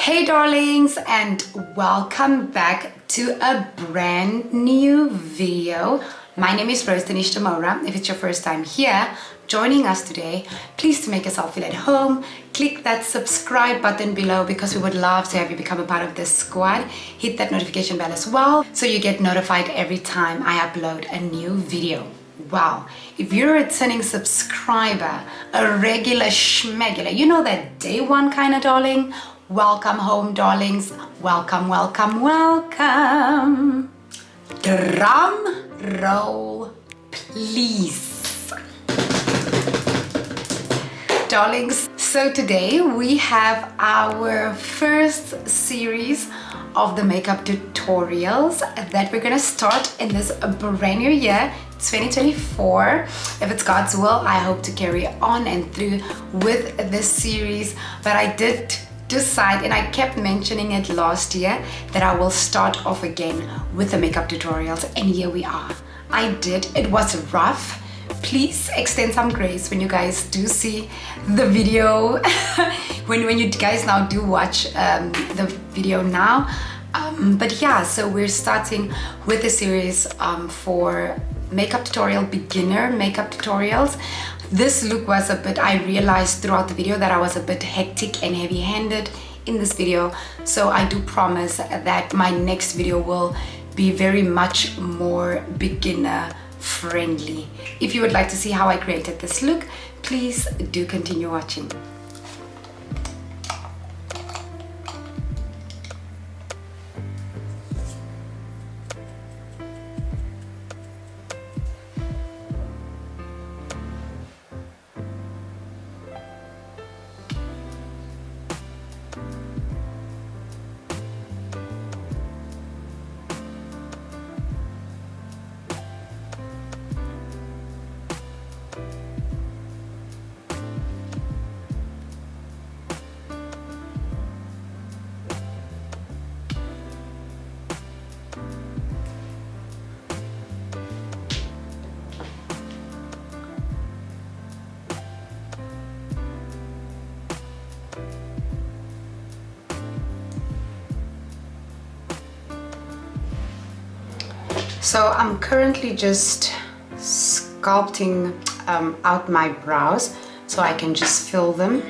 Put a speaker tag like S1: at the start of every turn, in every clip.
S1: Hey darlings, and welcome back to a brand new video. My name is Diniz De Moura. If it's your first time here joining us today, please to make yourself feel at home, click that subscribe button below because we would love to have you become a part of this squad. Hit that notification bell as well so you get notified every time I upload a new video. Wow, if you're a returning subscriber, a regular schmegular, you know that day one kind of darling, welcome home darlings, welcome, welcome, welcome. Drum roll please. Darlings, so today we have our first series of the makeup tutorials that we're gonna start in this brand new year 2024. If it's God's will, I hope to carry on and through with this series, but I did decide, and I kept mentioning it last year, that I will start off again with the makeup tutorials, and here we are. I did. It was rough. Please extend some grace when you guys do see the video when you guys now do watch the video now, but yeah, so we're starting with a series for makeup tutorial, beginner makeup tutorials. This look was a bit, I realized throughout the video that I was a bit hectic and heavy-handed in this video, so I do promise that my next video will be very much more beginner friendly. If you would like to see how I created this look, please do continue watching. So I'm currently just sculpting out my brows so I can just fill them.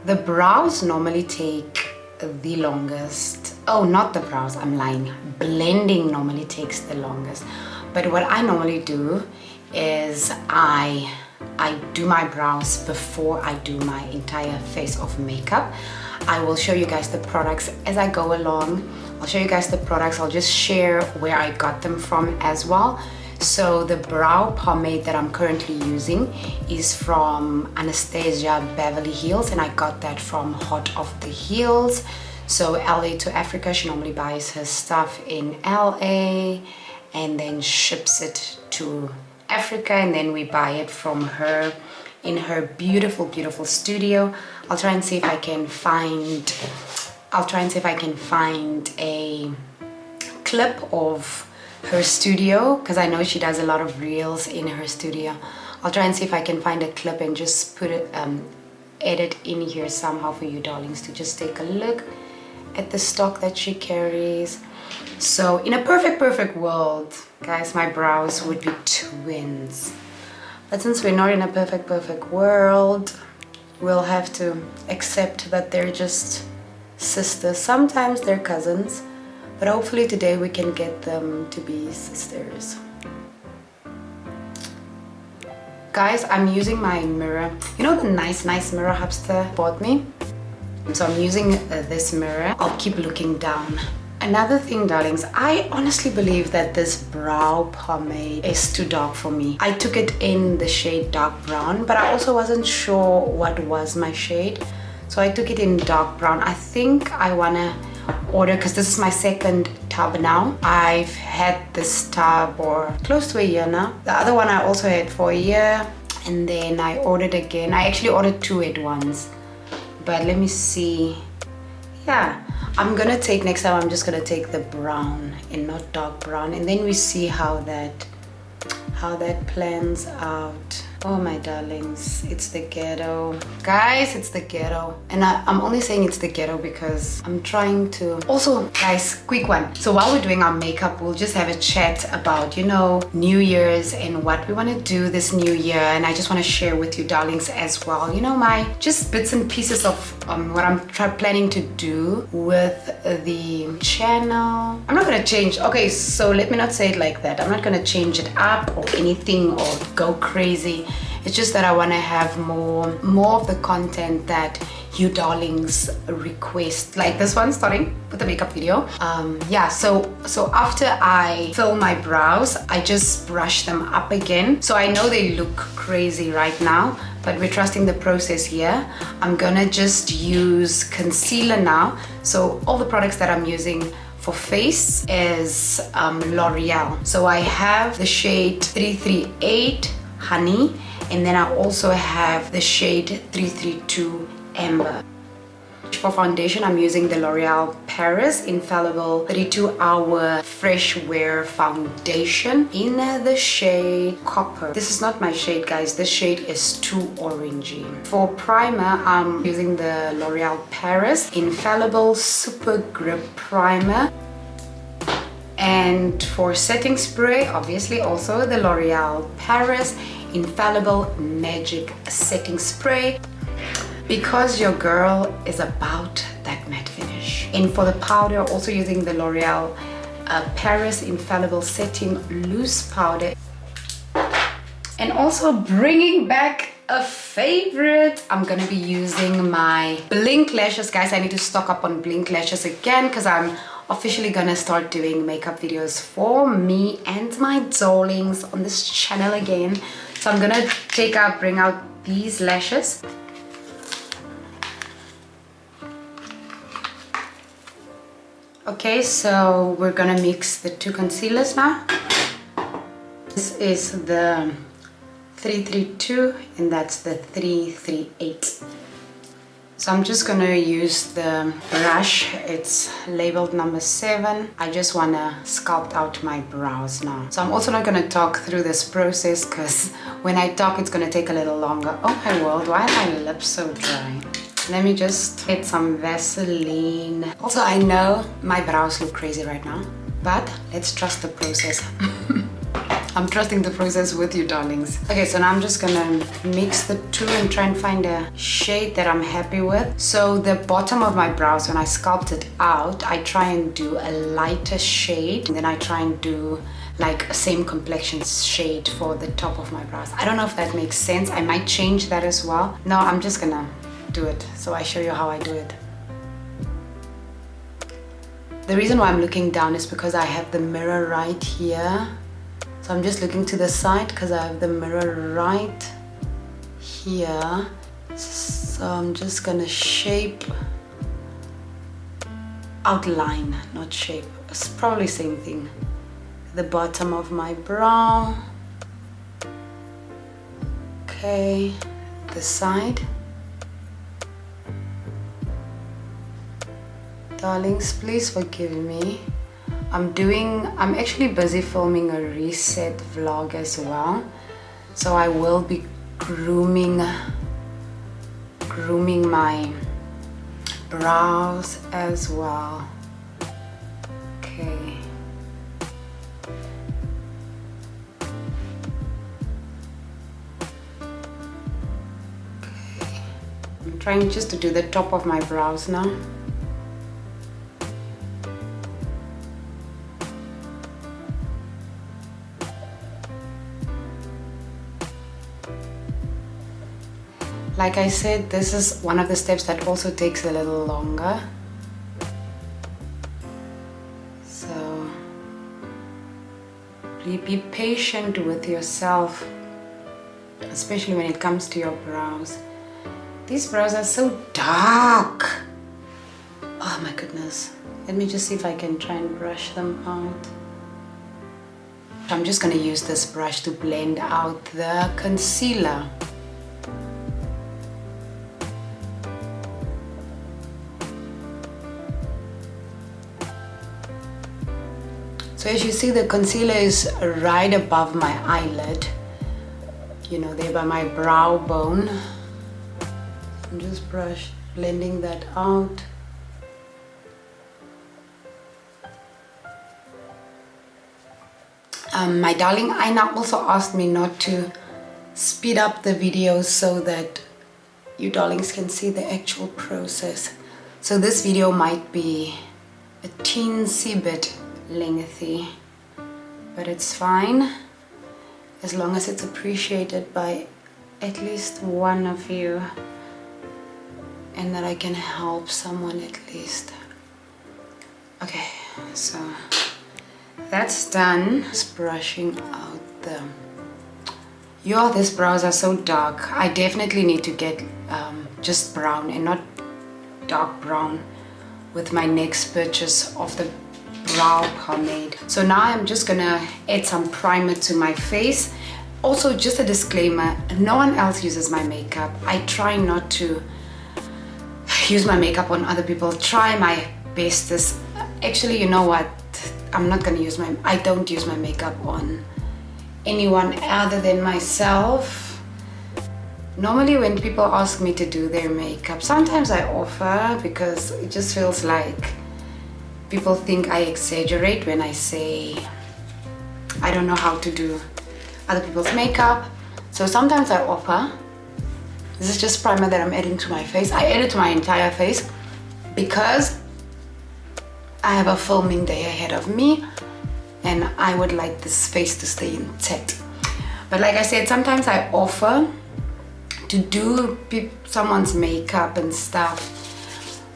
S1: The brows normally take the longest. Oh, not the brows, I'm lying. Blending normally takes the longest. But what I normally do is I do my brows before I do my entire face of makeup. I will show you guys the products as I go along. I'll show you guys the products. I'll just share where I got them from as well. So the brow pomade that I'm currently using is from Anastasia Beverly Hills, and I got that from Hot Off the Heels. So LA to Africa, she normally buys her stuff in LA and then ships it to Africa, and then we buy it from her in her beautiful, beautiful studio. I'll try and see if I can find a clip of her studio, because I know she does a lot of reels in her studio. I'll try and see if I can find a clip and just put it, edit in here somehow for you darlings to just take a look at the stock that she carries. So in a perfect world, guys, my brows would be twins. But since we're not in a perfect world, we'll have to accept that they're just sisters. Sometimes they're cousins, but hopefully today we can get them to be sisters. Guys, I'm using my mirror. You know the nice mirror Hubster bought me? So I'm using this mirror. I'll keep looking down. Another thing, darlings, I honestly believe that this brow pomade is too dark for me. I took it in the shade dark brown, but I also wasn't sure what was my shade. So I took it in dark brown. I think I wanna order, because this is my second tub now. I've had this tub for close to a year now. The other one I also had for a year, and then I ordered again. I actually ordered two at once, but let me see. Yeah, I'm gonna take, next time I'm just gonna take the brown and not dark brown, and then we see how that plans out. Oh my darlings, it's the ghetto. Guys, it's the ghetto. And I'm only saying it's the ghetto because I'm trying to... Also, guys, quick one. So while we're doing our makeup, we'll just have a chat about, you know, New Year's and what we want to do this new year. And I just want to share with you, darlings, as well, you know, my just bits and pieces of what I'm planning to do with the channel. I'm not going to change. Okay, so let me not say it like that. I'm not going to change it up or anything or go crazy. It's just that I want to have more of the content that you darlings request, like this one, starting with the makeup video. Yeah, so after I fill my brows, I just brush them up again. So I know they look crazy right now, but we're trusting the process here. I'm gonna just use concealer now. So all the products that I'm using for face is L'Oreal. So I have the shade 338 Honey, and then I also have the shade 332 Amber. For foundation, I'm using the L'Oreal Paris Infallible 32-Hour Fresh Wear Foundation in the shade Copper. This is not my shade, guys. This shade is too orangey. For primer, I'm using the L'Oreal Paris Infallible Super Grip Primer. And for setting spray, obviously also the L'Oreal Paris Infallible Magic Setting Spray, because your girl is about that matte finish. And for the powder, also using the L'Oreal Paris Infallible Setting Loose Powder. And also bringing back a favorite, I'm gonna be using my Blink lashes. Guys, I need to stock up on Blink lashes again because I'm officially gonna start doing makeup videos for me and my darlings on this channel again. So I'm gonna bring out these lashes. Okay, so we're gonna mix the two concealers now. This is the 332 and that's the 338. So I'm just gonna use the brush. It's labeled number 7. I just wanna sculpt out my brows now. So I'm also not gonna talk through this process because when I talk, it's gonna take a little longer. Oh my world, why are my lips so dry? Let me just get some Vaseline. Also, I know my brows look crazy right now, but let's trust the process. I'm trusting the process with you, darlings. Okay, so now I'm just gonna mix the two and try and find a shade that I'm happy with. So the bottom of my brows, when I sculpt it out, I try and do a lighter shade, and then I try and do like a same complexion shade for the top of my brows. I don't know if that makes sense. I might change that as well. No, I'm just gonna do it. So I show you how I do it. The reason why I'm looking down is because I have the mirror right here. So I'm just looking to the side because I have the mirror right here. So I'm just gonna shape, outline, not shape. It's probably same thing. The bottom of my brow. Okay, the side. Darlings, please forgive me. I'm actually busy filming a reset vlog as well. So I will be grooming my brows as well. Okay. I'm trying just to do the top of my brows now. Like I said, this is one of the steps that also takes a little longer. So be patient with yourself, especially when it comes to your brows. These brows are so dark. Oh my goodness. Let me just see if I can try and brush them out. I'm just going to use this brush to blend out the concealer. So as you see, the concealer is right above my eyelid. you know, there by my brow bone. I'm just blending that out. My darling Aina also asked me not to speed up the videos so that you darlings can see the actual process. So this video might be a teensy bit lengthy, but it's fine as long as it's appreciated by at least one of you, and that I can help someone at least. Okay, so that's done. Just brushing out the... these brows are so dark. I definitely need to get just brown and not dark brown with my next purchase of the brow pomade. So now I'm just gonna add some primer to my face. Also, just a disclaimer, no one else uses my makeup. I try not to use my makeup on other people. Try my bestest. Actually, you know what? I don't use my makeup on anyone other than myself. Normally when people ask me to do their makeup, sometimes I offer, because it just feels like people think I exaggerate when I say I don't know how to do other people's makeup. So sometimes I offer. This is just primer that I'm adding to my face. I add it to my entire face because I have a filming day ahead of me and I would like this face to stay intact. But like I said, sometimes I offer to do someone's makeup and stuff,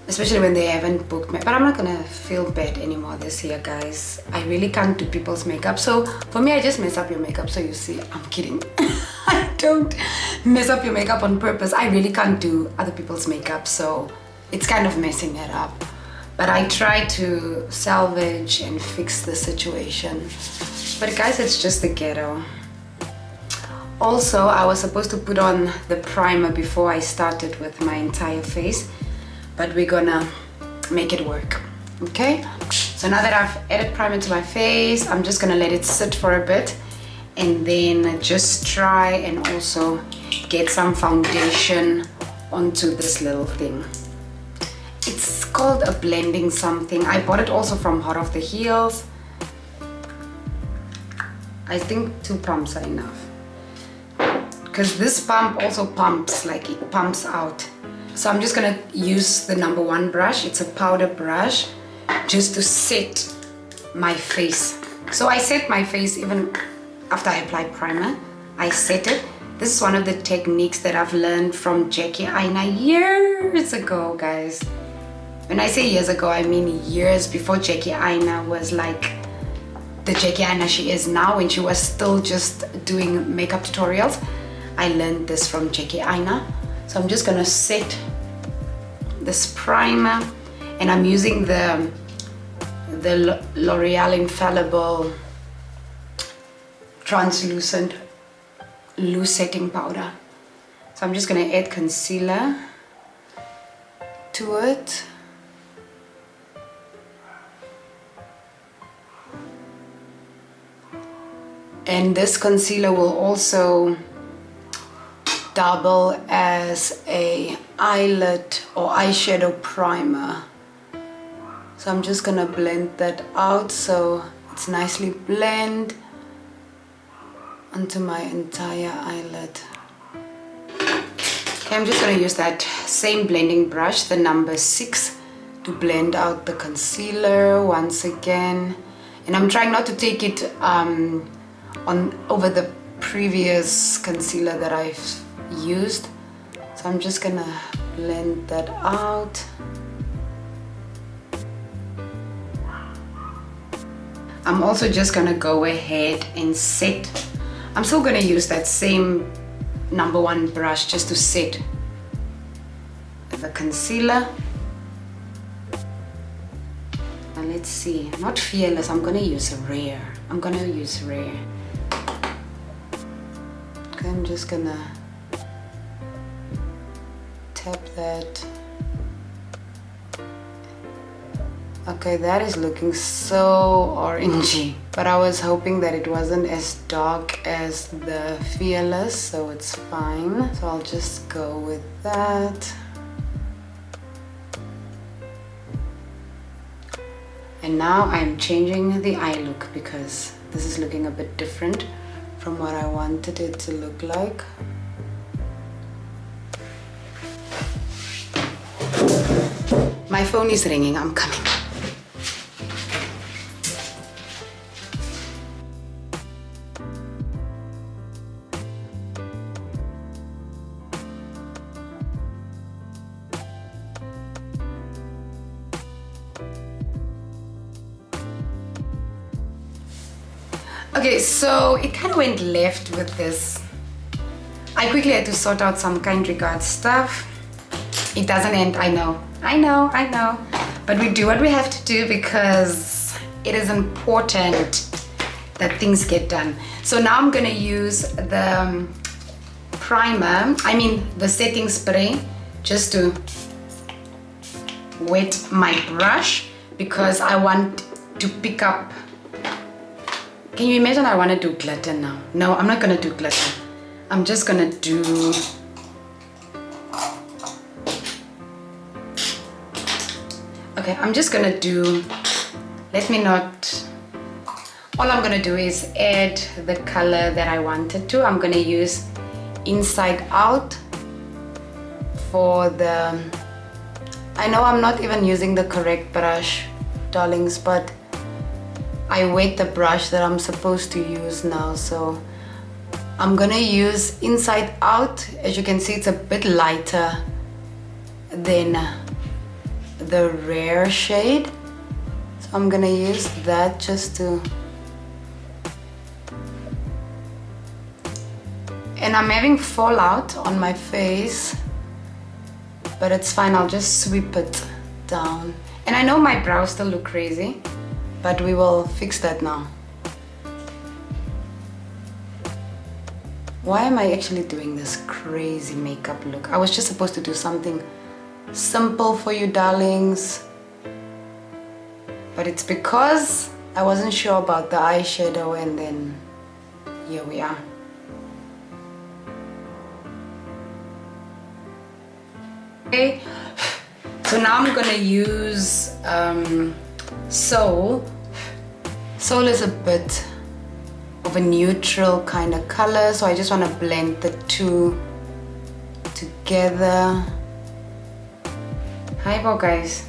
S1: especially when they haven't booked me. But I'm not gonna feel bad anymore this year, guys. I really can't do people's makeup. So for me, I just mess up your makeup. So you see, I'm kidding. I don't mess up your makeup on purpose. I really can't do other people's makeup, so it's kind of messing it up. But I try to salvage and fix the situation. But guys, it's just the ghetto. Also, I was supposed to put on the primer before I started with my entire face, but we're gonna make it work, okay? So now that I've added primer to my face, I'm just gonna let it sit for a bit and then just try and also get some foundation onto this little thing. It's called a blending something. I bought it also from Hot Off the Heels. I think 2 pumps are enough, because this pump also pumps, like it pumps out. So I'm just gonna use the number 1 brush. It's a powder brush, just to set my face. So I set my face even after I apply primer. I set it. This is one of the techniques that I've learned from Jackie Aina years ago, guys. When I say years ago, I mean years before Jackie Aina was like the Jackie Aina she is now, when she was still just doing makeup tutorials. I learned this from Jackie Aina. So I'm just gonna set this primer, and I'm using the L'Oreal Infallible translucent loose setting powder. So I'm just gonna add concealer to it. And this concealer will also double as a eyelid or eyeshadow primer. So I'm just gonna blend that out so it's nicely blend onto my entire eyelid. Okay, I'm just gonna use that same blending brush, the number 6, to blend out the concealer once again. And I'm trying not to take it over the previous concealer that I've used. So I'm just gonna blend that out. I'm also just gonna go ahead and set. I'm still gonna use that same number 1 brush just to set the concealer. And let's see, not Fearless, I'm gonna use Rare. Okay, I'm just gonna tap that Okay, that is looking so orangey, but I was hoping that it wasn't as dark as the Fearless, so it's fine. So I'll just go with that. And now I'm changing the eye look because this is looking a bit different from what I wanted it to look like. My phone is ringing, I'm coming. Okay, so it kind of went left with this. I quickly had to sort out some kind regard stuff. It doesn't end, I know. But we do what we have to do because it is important that things get done. So now I'm gonna use the the setting spray, just to wet my brush because I want to pick up. Can you imagine I want to do glitter now? No, I'm not gonna do glitter. I'm just gonna do I'm just gonna do, all I'm gonna do is add the color that I wanted to. I'm gonna use Inside Out for the, I know I'm not even using the correct brush, darlings, but I wet the brush that I'm supposed to use now, so I'm gonna use Inside Out. As you can see, it's a bit lighter than the Rare shade, so I'm gonna use that just to, and I'm having fallout on my face, but it's fine, I'll just sweep it down. And I know my brows still look crazy, but we will fix that now. Why am I actually doing this crazy makeup look? I was just supposed to do something simple for you, darlings. But it's because I wasn't sure about the eyeshadow, and then here we are. Okay, so now I'm gonna use Soul. Soul is a bit of a neutral kind of color, so I just want to blend the two together. Hi, guys.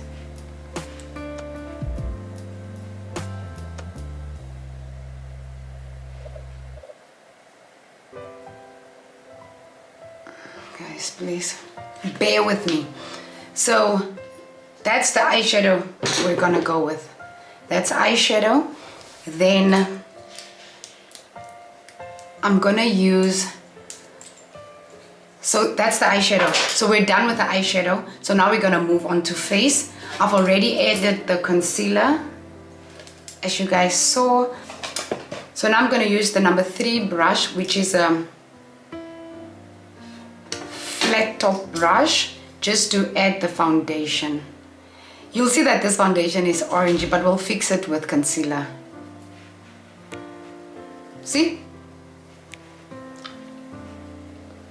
S1: Guys, please bear with me. So that's the eyeshadow we're gonna go with. That's eyeshadow. Then I'm gonna use, so that's the eyeshadow. So we're done with the eyeshadow. So now we're gonna move on to face. I've already added the concealer, as you guys saw. So now I'm gonna use the number 3 brush, which is a flat top brush, just to add the foundation. You'll see that this foundation is orangey, but we'll fix it with concealer. See?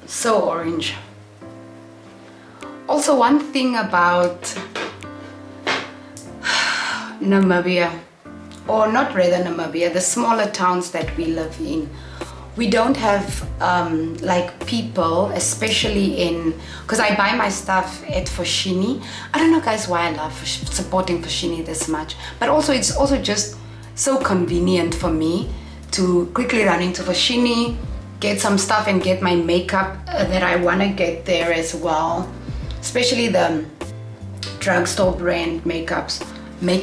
S1: So orange. Also, one thing about Namibia, or not rather Namibia, the smaller towns that we live in, we don't have like people, especially in, because I buy my stuff at Foschini. I don't know, guys, why I love supporting Foschini this much, but also it's also just so convenient for me to quickly run into Foschini, get some stuff, and get my makeup that I want to get there as well, especially the drugstore brand makeups, the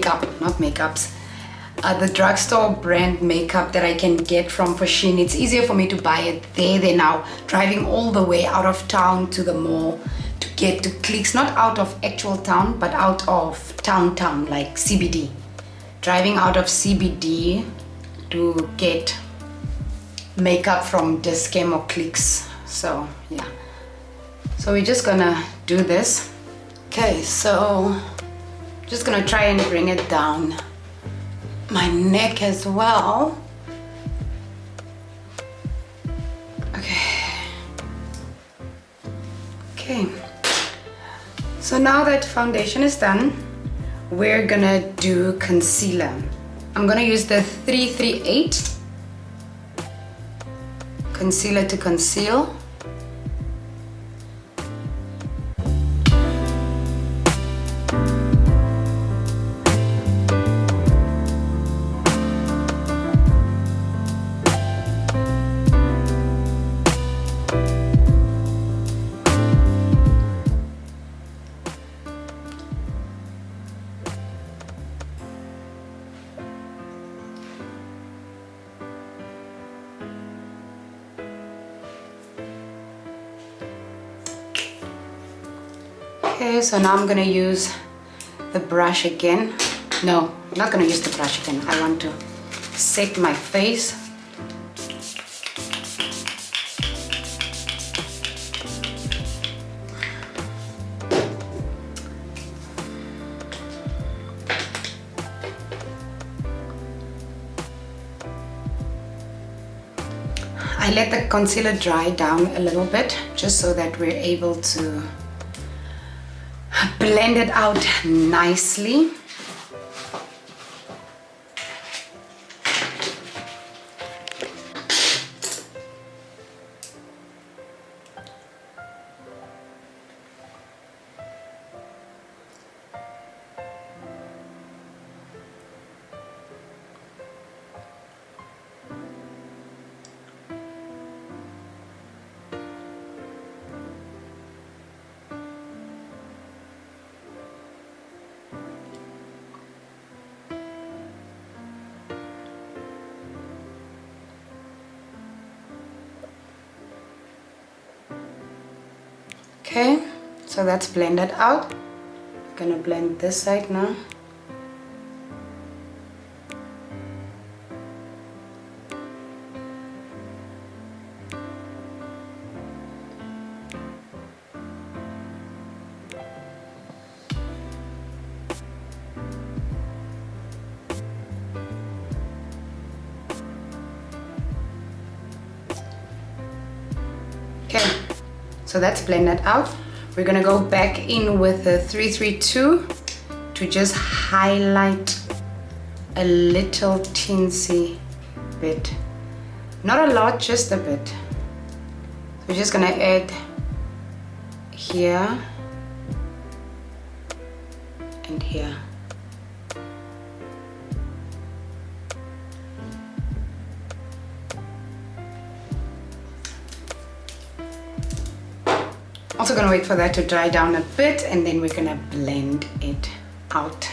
S1: drugstore brand makeup that I can get from Foschini. It's easier for me to buy it there than now driving all the way out of town to the mall to get to Clicks, not out of actual town, but out of town, like CBD. Driving out of CBD to get makeup from Dischem or Clicks. So yeah, so we're just gonna do this. Okay, so Just gonna try and bring it down my neck as well. Okay, so now that foundation is done, we're gonna do concealer. I'm gonna use the 338 concealer to conceal. Okay, so now I'm gonna use the brush again. No, I'm not gonna use the brush again. I want to set my face. I let the concealer dry down a little bit just so that we're able to blend it out nicely. Okay, so that's blended out. I'm gonna blend this side now. Okay, so that's blended out. We're gonna go back in with the 332 to just highlight a little teensy bit. Not a lot, just a bit. So we're just gonna add here and here. Also gonna wait for that to dry down a bit and then we're gonna blend it out.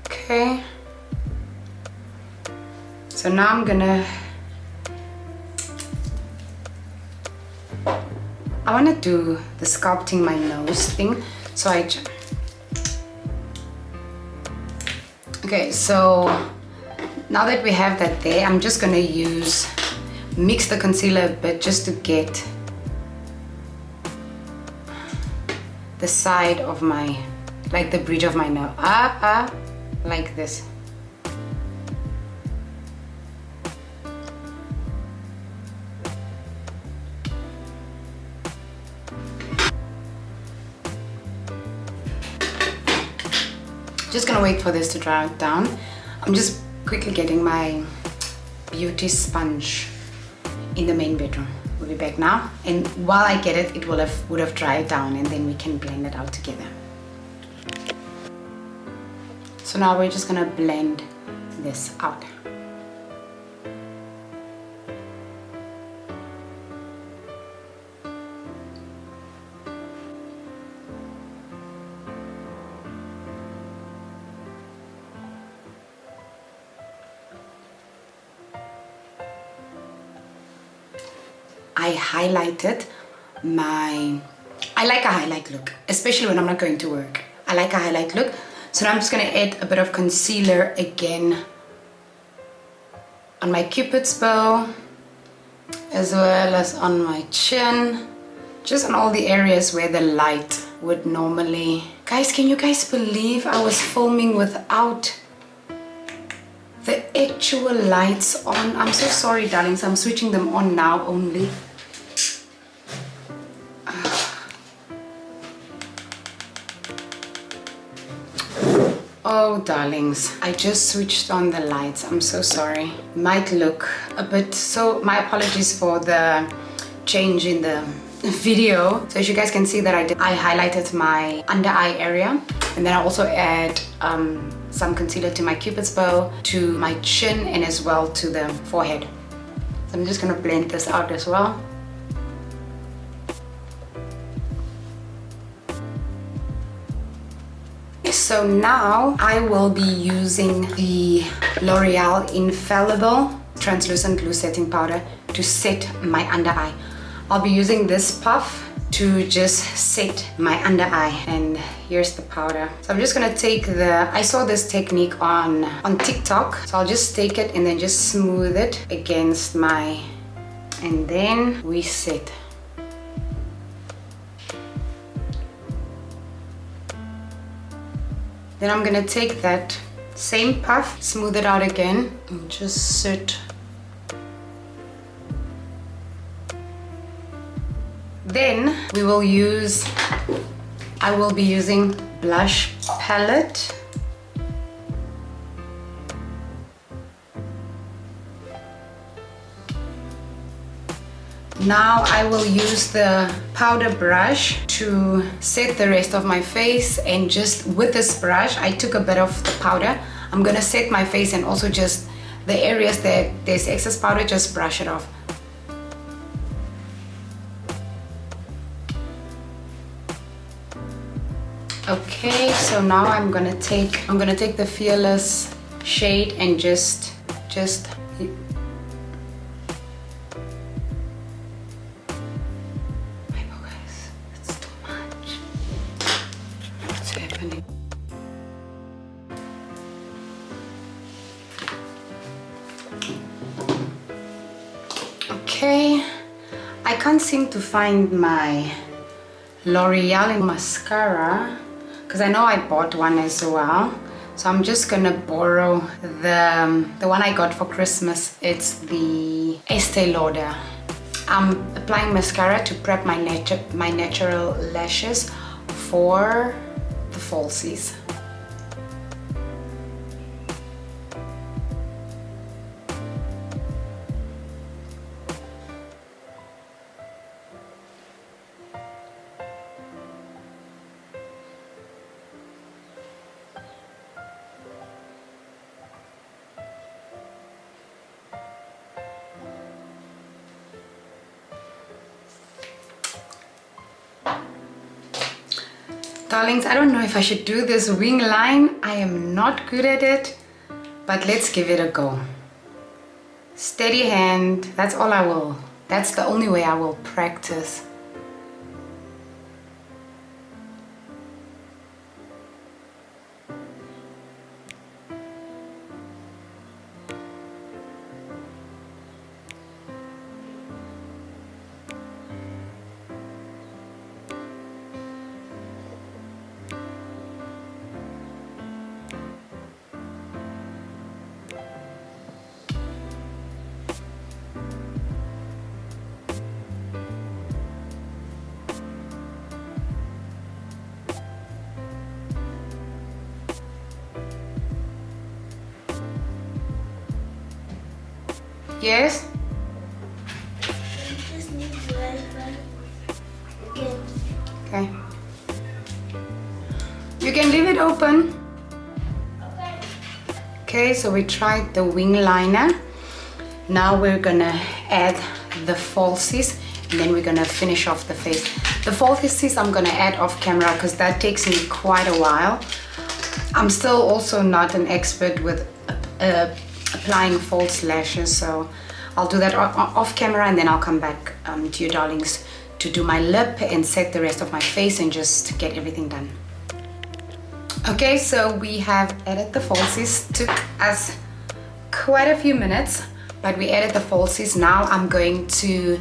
S1: Okay. So now I'm gonna, I wanna do the sculpting my nose thing. So okay, so now that we have that there, I'm just gonna mix the concealer a bit just to get the side of my, like the bridge of my nose, like this. Just gonna wait for this to dry down. I'm just quickly getting my beauty sponge in the main bedroom. We'll be back now, and while I get it, it would have dried down, and then we can blend it out together. So now we're just gonna blend this out. I highlighted I like a highlight look, especially when I'm not going to work. I like a highlight look. So now I'm just gonna add a bit of concealer again on my cupid's bow, as well as on my chin, just on all the areas where the light would normally Guys, can you guys believe I was filming without the actual lights on? I'm so sorry, darlings. I'm switching them on now only. Oh, darlings, I just switched on the lights. I'm so sorry. Might look a bit, so my apologies for the change in the video. So as you guys can see that I highlighted my under eye area, and then I also add some concealer to my cupid's bow, to my chin, and as well to the forehead. So I'm just gonna blend this out as well. So now I will be using the L'Oreal Infallible translucent glue setting powder to set my under eye. I'll be using this puff to just set my under eye, and here's the powder. So I'm just gonna take I saw this technique on TikTok, so I'll just take it and then just smooth it against and then we set. Then I'm gonna take that same puff, smooth it out again, and just sit. Then I will be using blush palette. Now I will use the powder brush to set the rest of my face, and just with this brush I took a bit of the powder. I'm gonna set my face, and also just the areas that there's excess powder, just brush it off. Okay, so now I'm gonna take the Fearless shade and just okay, I can't seem to find my L'Oreal mascara, because I know I bought one as well. So I'm just gonna borrow the one I got for Christmas. It's the Estee Lauder. I'm applying mascara to prep my natural lashes for the falsies. Darlings, I don't know if I should do this wing line. I am not good at it, but let's give it a go. Steady hand, that's the only way I will practice. Yes?
S2: You just need to write again.
S1: Okay. You can leave it open.
S2: Okay.
S1: Okay, so we tried the wing liner. Now we're gonna add the falsies, and then we're gonna finish off the face. The falsies I'm gonna add off camera because that takes me quite a while. I'm still also not an expert with applying false lashes, so I'll do that off camera, and then I'll come back to you darlings to do my lip and set the rest of my face and just get everything done. Okay, so we have added the falsies. Took us quite a few minutes, but we added the falsies. Now I'm going to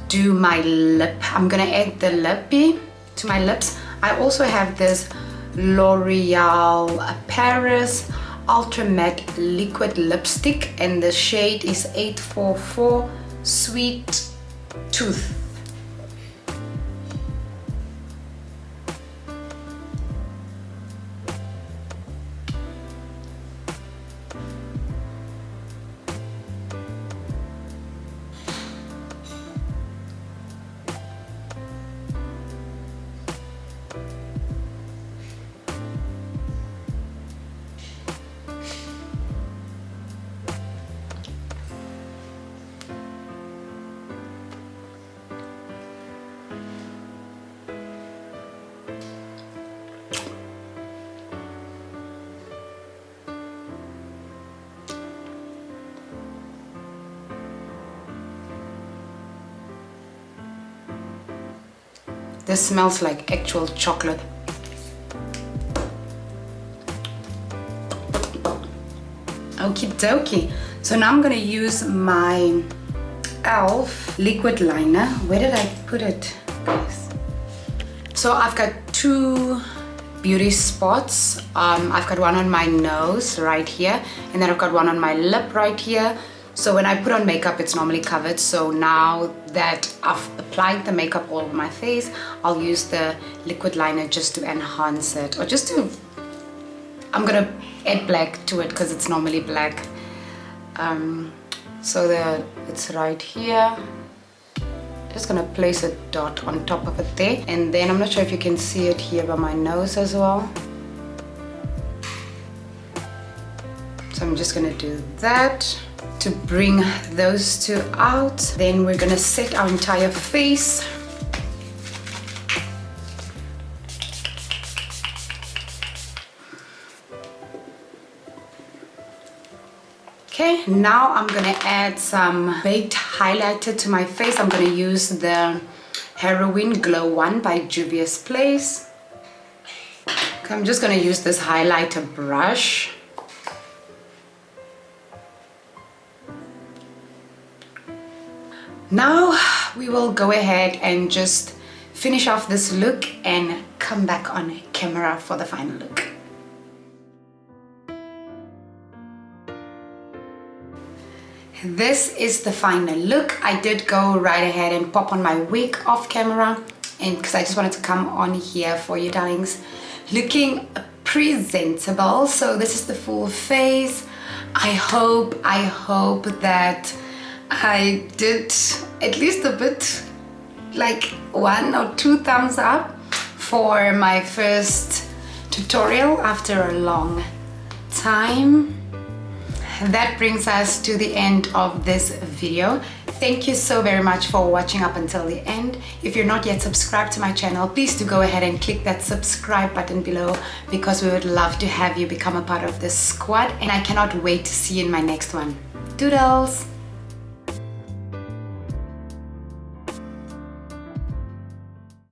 S1: do my lip. I'm gonna add the lippy to my lips. I also have this L'Oreal Paris Ultra Matte Liquid Lipstick, and the shade is 844 Sweet Tooth. This smells like actual chocolate. Okie dokie. So now I'm gonna use my e.l.f. liquid liner. Where did I put it, guys? So I've got two beauty spots. I've got one on my nose right here, and then I've got one on my lip right here. So when I put on makeup, it's normally covered. So now that I've applied the makeup all over my face, I'll use the liquid liner just to enhance it, or just to, I'm gonna add black to it because it's normally black. So it's right here. Just gonna place a dot on top of it there, and then I'm not sure if you can see it here by my nose as well. So I'm just gonna do that to bring those two out. Then we're gonna set our entire face. Okay, now I'm gonna add some baked highlighter to my face. I'm gonna use the Heroin Glow One by Juvia's Place. Okay, I'm just gonna use this highlighter brush. Now we will go ahead and just finish off this look and come back on camera for the final look. This is the final look. I did go right ahead and pop on my wig off camera, and because I just wanted to come on here for you darlings, looking presentable. So this is the full face. I hope that I did at least a bit, like 1 or 2 thumbs up for my first tutorial after a long time. That brings us to the end of this video. Thank you so very much for watching up until the end. If you're not yet subscribed to my channel, please do go ahead and click that subscribe button below, because we would love to have you become a part of this squad, and I cannot wait to see you in my next one. Doodles!